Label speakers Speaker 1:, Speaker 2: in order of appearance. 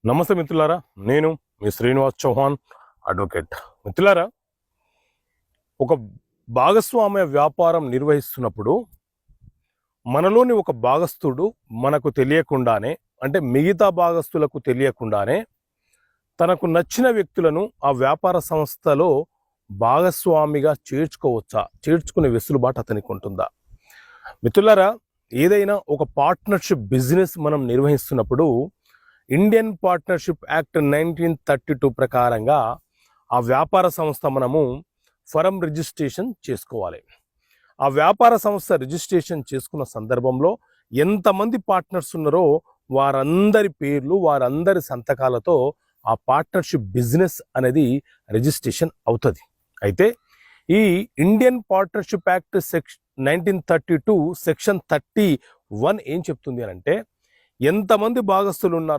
Speaker 1: నమస్తే మిత్రులారా, నేను మీ శ్రీనివాస్ చౌహాన్ అడ్వకేట్. మిత్రులారా, ఒక భాగస్వామ్య వ్యాపారం నిర్వహిస్తున్నప్పుడు మనలోని ఒక భాగస్థుడు మనకు తెలియకుండానే, అంటే మిగతా భాగస్థులకు తెలియకుండానే తనకు నచ్చిన వ్యక్తులను ఆ వ్యాపార సంస్థలో భాగస్వామిగా చేర్చుకునే వెసులుబాటు అతనికి ఉంటుందా? మిత్రులారా, ఏదైనా ఒక పార్ట్నర్షిప్ బిజినెస్ మనం నిర్వహిస్తున్నప్పుడు ఇండియన్ పార్ట్నర్షిప్ యాక్ట్ 1932 ప్రకారంగా ఆ వ్యాపార సంస్థ మనము ఫరం రిజిస్ట్రేషన్ చేసుకోవాలి. ఆ వ్యాపార సంస్థ రిజిస్ట్రేషన్ చేసుకున్న సందర్భంలో ఎంతమంది పార్ట్నర్స్ ఉన్నారో వారందరి పేర్లు, వారందరి సంతకాలతో ఆ పార్ట్నర్షిప్ బిజినెస్ అనేది రిజిస్ట్రేషన్ అవుతుంది. అయితే ఈ ఇండియన్ పార్ట్నర్షిప్ యాక్ట్ 1932 సెక్షన్ 31 ఏం చెప్తుంది అని అంటే, ఎంతమంది భాగస్థులు ఉన్నారో